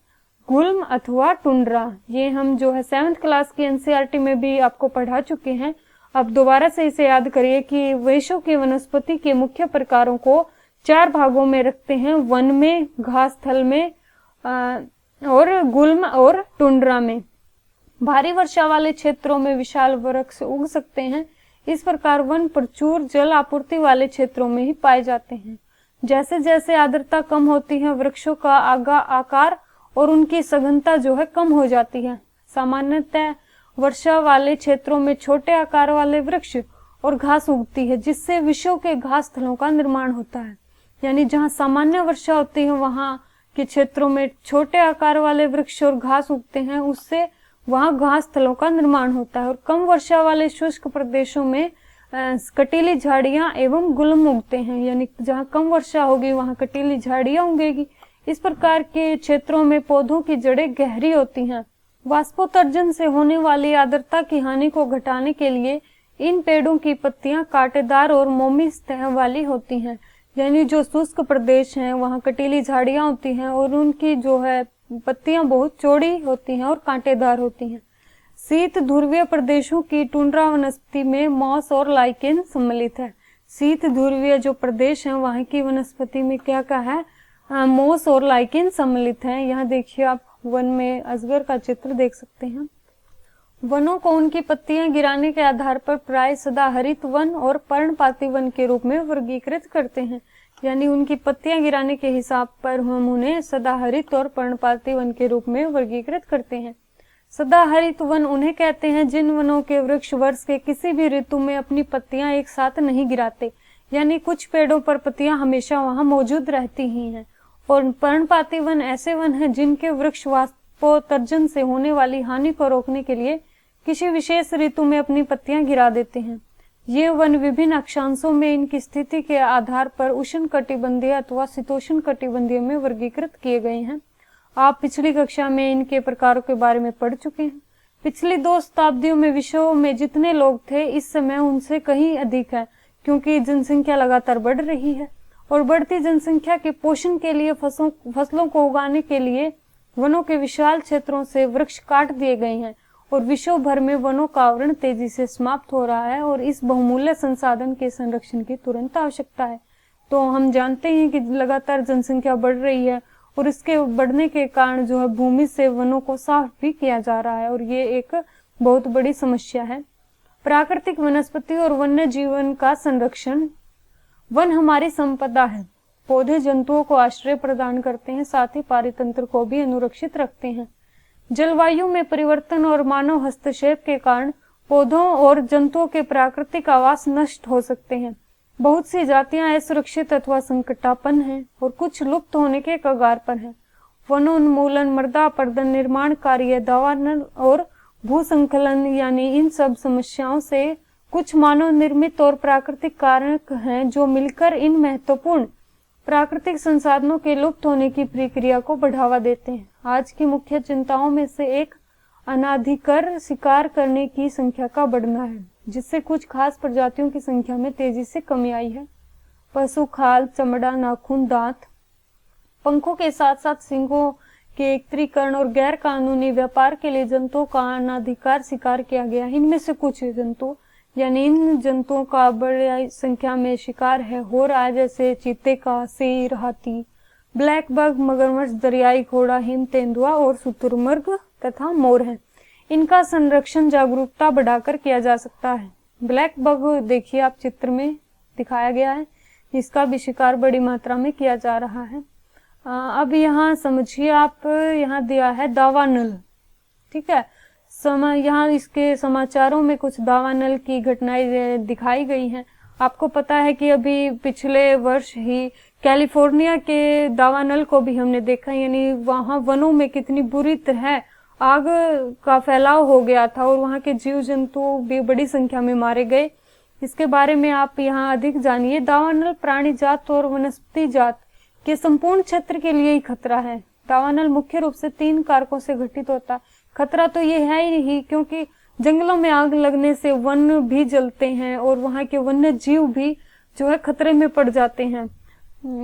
गुल्म अथवा टुंड्रा। ये हम जो है 7th क्लास की एनसीईआरटी में भी आपको पढ़ा चुके हैं। अब दोबारा से इसे याद करिए कि विश्व की वनस्पति के मुख्य प्रकारों को 4 भागों में रखते हैं: वन में, घास, स्थल में और गुल्म और टुंड्रा में। भारी वर्षा वाले क्षेत्रों में विशाल वृक्ष उग सकते हैं। इस प्रकार वन प्रचुर जल आपूर्ति वाले क्षेत्रों में ही पाए जाते हैं। जैसे जैसे आर्द्रता कम होती है, वृक्षों का आकार और उनकी सघनता जो है कम हो जाती है। सामान्यतः वर्षा वाले क्षेत्रों में छोटे आकार वाले वृक्ष और घास उगती है, जिससे विश्व के घास स्थलों का निर्माण होता है। यानी जहाँ सामान्य वर्षा होती है वहाँ के क्षेत्रों में छोटे आकार वाले वृक्ष और घास उगते हैं, उससे वहाँ घास स्थलों का निर्माण होता है। और कम वर्षा वाले शुष्क प्रदेशों में कटीली झाड़ियां एवं गुल्म उगते हैं। यानी जहाँ कम वर्षा होगी वहाँ कटीली झाड़ियां उगेगी। इस प्रकार के क्षेत्रों में पौधों की जड़ें गहरी होती हैं। वाष्पोत्सर्जन से होने वाली आर्द्रता की हानि को घटाने के लिए इन पेड़ों की पत्तियां कांटेदार और मोमी सतह वाली होती हैं। यानी जो शुष्क प्रदेश हैं वहाँ कटीली झाड़ियां होती हैं और उनकी जो है पत्तियां बहुत चौड़ी होती हैं और कांटेदार होती हैं। शीत ध्रुवीय प्रदेशों की टुंड्रा वनस्पति में मॉस और लाइकेन सम्मिलित है। शीत ध्रुवीय जो प्रदेश हैं वहाँ की वनस्पति में क्या क्या है? मॉस और लाइकेन सम्मिलित है। यहाँ देखिए आप वन में अजगर का चित्र देख सकते हैं। वनों को उनकी पत्तियां गिराने के आधार पर प्राय सदाहरित वन और पर्णपाती वन के रूप में वर्गीकृत करते हैं। यानी उनकी पत्तियां गिराने के हिसाब पर हम उन्हें सदाहरित और पर्णपाती वन के रूप में वर्गीकृत करते हैं। सदाहरित वन उन्हें कहते हैं जिन वनों के वृक्ष वर्ष के किसी भी ऋतु में अपनी पत्तियां एक साथ नहीं गिराते। यानी कुछ पेड़ों पर पत्तियां हमेशा वहां मौजूद रहती ही हैं। और पर्णपाती वन ऐसे वन हैं जिनके वृक्ष वाष्पोत्सर्जन से होने वाली हानि को रोकने के लिए किसी विशेष ऋतु में अपनी पत्तियां गिरा देते हैं। ये वन विभिन्न अक्षांशों में इनकी स्थिति के आधार पर उष्णकटिबंधीय अथवा शीतोष्णकटिबंधीय में वर्गीकृत किए गए हैं। आप पिछली कक्षा में इनके प्रकारों के बारे में पढ़ चुके हैं। पिछली 2 शताब्दियों में विश्व में जितने लोग थे इस समय उनसे कहीं अधिक है, क्योंकि जनसंख्या लगातार बढ़ रही है और बढ़ती जनसंख्या के पोषण के लिए फसलों को उगाने के लिए वनों के विशाल क्षेत्रों से वृक्ष काट दिए गए हैं और विश्व भर में वनों का आवरण तेजी से समाप्त हो रहा है और इस बहुमूल्य संसाधन के संरक्षण की तुरंत आवश्यकता है। तो हम जानते हैं कि लगातार जनसंख्या बढ़ रही है और इसके बढ़ने के कारण जो है भूमि से वनों को साफ भी किया जा रहा है और ये एक बहुत बड़ी समस्या है। प्राकृतिक वनस्पति और वन्य जीवन का संरक्षण। वन हमारी संपदा है। पौधे जंतुओं को आश्रय प्रदान करते हैं, साथ ही पारितंत्र को भी अनुरक्षित रखते हैं। जलवायु में परिवर्तन और मानव हस्तक्षेप के कारण पौधों और जंतुओं के प्राकृतिक आवास नष्ट हो सकते हैं। बहुत सी जातियां असुरक्षित अथवा संकटापन्न हैं और कुछ लुप्त होने के कगार पर हैं। वनोन्मूलन, मृदा अपरदन, निर्माण कार्य, दावानल और भूसंकलन यानी इन सब समस्याओं से कुछ मानव निर्मित और प्राकृतिक कारक हैं जो मिलकर इन महत्वपूर्ण प्राकृतिक संसाधनों के लुप्त होने की प्रक्रिया को बढ़ावा देते हैं। आज की मुख्य चिंताओं में से एक अनाधिकार शिकार करने की संख्या का बढ़ना है, जिससे कुछ खास प्रजातियों की संख्या में तेजी से कमी आई है। पशु खाल, चमड़ा, नाखून, दांत, पंखों के साथ साथ सींगों के एकत्रीकरण और गैर कानूनी व्यापार के लिए जंतुओं का अनाधिकार शिकार किया गया। इनमें से कुछ जंतु यानी इन जंतुओं का बड़ी संख्या में शिकार हो रहा है, जैसे चीते का, शेर, हाथी, ब्लैक बग, मगरमच्छ, दरियाई घोड़ा, हिम तेंदुआ और शुतुरमुर्ग तथा मोर है। इनका संरक्षण जागरूकता बढ़ाकर किया जा सकता है। ब्लैक बग देखिए आप चित्र में दिखाया गया है, इसका भी शिकार बड़ी मात्रा में किया जा रहा है। अब यहाँ समझिए आप, यहाँ दिया है दावानल, ठीक है। यहाँ इसके समाचारों में कुछ दावानल की घटनाएं दिखाई गई हैं। आपको पता है कि अभी पिछले वर्ष ही कैलिफोर्निया के दावानल को भी हमने देखा, यानी वहाँ वनों में कितनी बुरी तरह आग का फैलाव हो गया था और वहाँ के जीव जंतु भी बड़ी संख्या में मारे गए। इसके बारे में आप यहाँ अधिक जानिए। दावानल प्राणी जात और वनस्पति जात के संपूर्ण क्षेत्र के लिए ही खतरा है। दावानल मुख्य रूप से 3 कारकों से घटित होता है। खतरा तो ये है ही क्योंकि जंगलों में आग लगने से वन भी जलते हैं और वहाँ के वन्य जीव भी जो है खतरे में पड़ जाते हैं।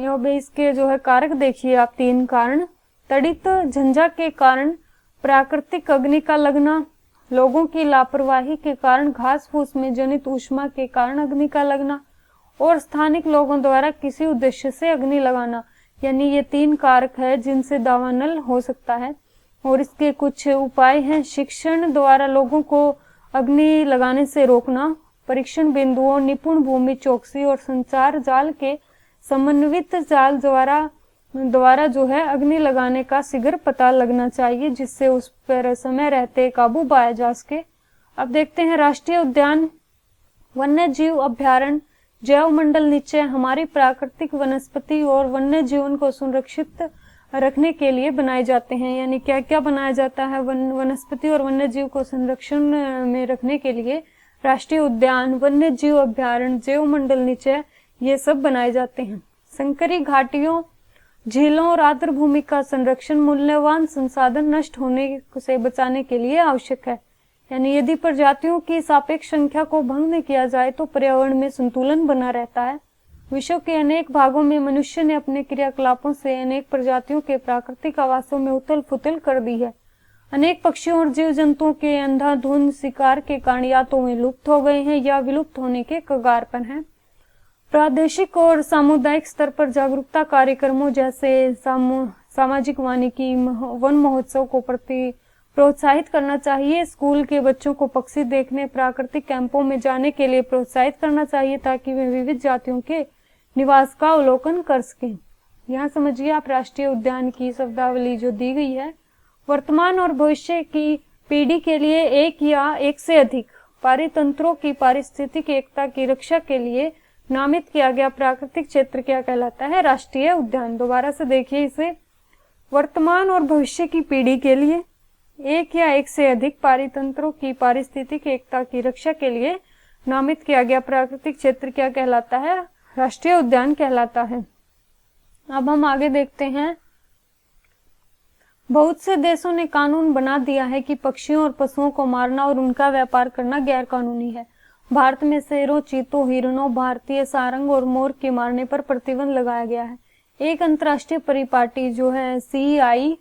अब इसके जो है कारक देखिए आप, 3 कारण। तड़ित झंझा के कारण प्राकृतिक अग्नि का लगना, लोगों की लापरवाही के कारण घास फूस में जनित ऊष्मा के कारण अग्नि का लगना और स्थानिक लोगों द्वारा किसी उद्देश्य से अग्नि लगाना। यानी ये 3 कारक है जिनसे दावानल हो सकता है। और इसके कुछ उपाय हैं। शिक्षण द्वारा लोगों को अग्नि लगाने से रोकना, परीक्षण बिंदुओं, निपुण भूमि चौकसी और संचार जाल के समन्वित जाल द्वारा जो है अग्नि लगाने का शीघ्र पता लगना चाहिए, जिससे उस पर समय रहते काबू पाया जा सके। अब देखते हैं राष्ट्रीय उद्यान, वन्य जीव अभ्यारण्य, जैव मंडल निश्चय हमारी प्राकृतिक वनस्पति और वन्य जीवन को सुरक्षित रखने के लिए बनाए जाते हैं। यानी क्या क्या बनाया जाता है वनस्पति और वन्य जीव को संरक्षण में रखने के लिए? राष्ट्रीय उद्यान, वन्य जीव अभ्यारण्य, जैव मंडल निश्चय, ये सब बनाए जाते हैं। संकरी घाटियों, झीलों और आर्द्र भूमि का संरक्षण मूल्यवान संसाधन नष्ट होने से बचाने के लिए आवश्यक है। यानी यदि प्रजातियों की सापेक्ष संख्या को भंग नहीं किया जाए तो पर्यावरण में संतुलन बना रहता है। विश्व के अनेक भागों में मनुष्य ने अपने क्रियाकलापों से अनेक प्रजातियों के प्राकृतिक आवासों में उथल पुथल कर दी है। अनेक पक्षियों और जीव जंतुओं के अंधाधुंध शिकार के कारण या तो वे लुप्त हो गए हैं या विलुप्त होने के कगार पर हैं। प्रादेशिक और सामुदायिक स्तर पर जागरूकता कार्यक्रमों जैसे सामाजिक वानिकी, वन महोत्सव को प्रोत्साहित करना चाहिए। स्कूल के बच्चों को पक्षी देखने, प्राकृतिक कैंपों में जाने के लिए प्रोत्साहित करना चाहिए ताकि वे विविध जातियों के निवास का अवलोकन कर सकें। यहाँ समझिए आप राष्ट्रीय उद्यान की शब्दावली जो दी गई है। वर्तमान और भविष्य की पीढ़ी के लिए एक या एक से अधिक पारितंत्रों की पारिस्थितिक एकता की रक्षा के लिए नामित किया गया प्राकृतिक क्षेत्र क्या कहलाता है? राष्ट्रीय उद्यान। दोबारा से देखिए इसे, वर्तमान और भविष्य की पीढ़ी के लिए एक या एक से अधिक पारितंत्रों की पारिस्थितिक एकता की रक्षा के लिए नामित किया गया प्राकृतिक क्षेत्र क्या कहलाता है? राष्ट्रीय उद्यान कहलाता है। अब हम आगे देखते हैं। बहुत से देशों ने कानून बना दिया है कि पक्षियों और पशुओं को मारना और उनका व्यापार करना गैर कानूनी है। भारत में शेरों, चीतों, हिरणों, भारतीय सारंग और मोर के मारने पर प्रतिबंध लगाया गया है। एक अंतर्राष्ट्रीय परिपाटी जो है CITES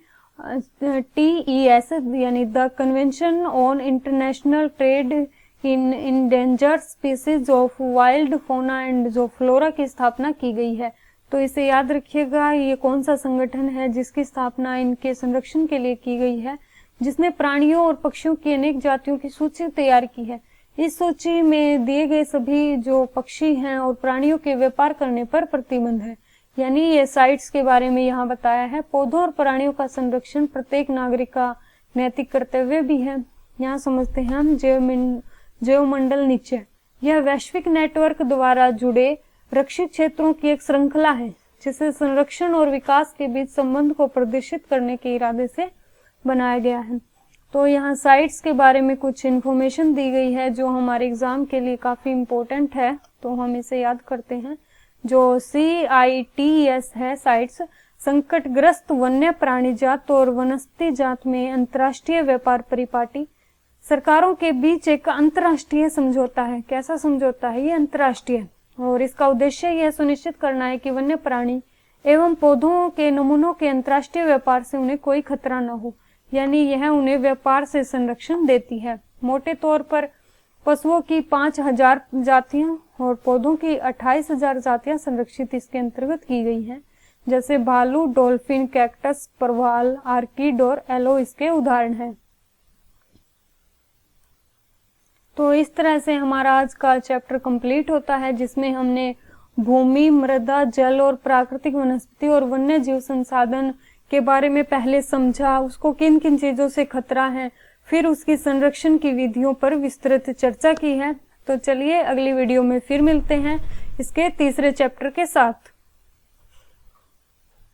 यानी the convention on international trade in endangered species of wild fauna and जो फ्लोरा की स्थापना की गई है। तो इसे याद रखिएगा, ये कौन सा संगठन है जिसकी स्थापना इनके संरक्षण के लिए की गई है, जिसने प्राणियों और पक्षियों की अनेक जातियों की सूची तैयार की है। इस सूची में दिए गए सभी जो पक्षी हैं और प्राणियों के व्यापार करने पर प्रतिबंध है। यानी ये साइट्स के बारे में यहाँ बताया है। पौधों और प्राणियों का संरक्षण प्रत्येक नागरिक का नैतिक कर्तव्य भी है। यहाँ समझते हैं हम जैव मंडल निश्चय। यह वैश्विक नेटवर्क द्वारा जुड़े रक्षित क्षेत्रों की एक श्रृंखला है जिसे संरक्षण और विकास के बीच संबंध को प्रदर्शित करने के इरादे से बनाया गया है। तो यहाँ साइट्स के बारे में कुछ इन्फॉर्मेशन दी गई है जो हमारे एग्जाम के लिए काफी इम्पोर्टेंट है, तो हम इसे याद करते हैं। जो CITES है, साइट्स संकटग्रस्त वन्य प्राणी जात और वनस्पति जात में अंतर्राष्ट्रीय व्यापार परिपाटी सरकारों के बीच एक अंतर्राष्ट्रीय समझौता है। कैसा समझौता है ये? अंतर्राष्ट्रीय। और इसका उद्देश्य यह सुनिश्चित करना है कि वन्य प्राणी एवं पौधों के नमूनों के अंतर्राष्ट्रीय व्यापार से उन्हें कोई खतरा न हो, यानी यह उन्हें व्यापार से संरक्षण देती है। मोटे तौर पर पशुओं की 5000 जातियां और पौधों की 28000 जातियां संरक्षित इसके अंतर्गत की गई हैं, जैसे भालू, डॉल्फिन, कैक्टस, परवाल, आर्किड और एलो इसके उदाहरण हैं। तो इस तरह से हमारा आज का चैप्टर कंप्लीट होता है, जिसमें हमने भूमि, मृदा, जल और प्राकृतिक वनस्पति और वन्य जीव संसाधन के बारे में पहले समझा, उसको किन किन चीजों से खतरा है, फिर उसकी संरक्षण की विधियों पर विस्तृत चर्चा की है। तो चलिए अगली वीडियो में फिर मिलते हैं इसके तीसरे चैप्टर के साथ।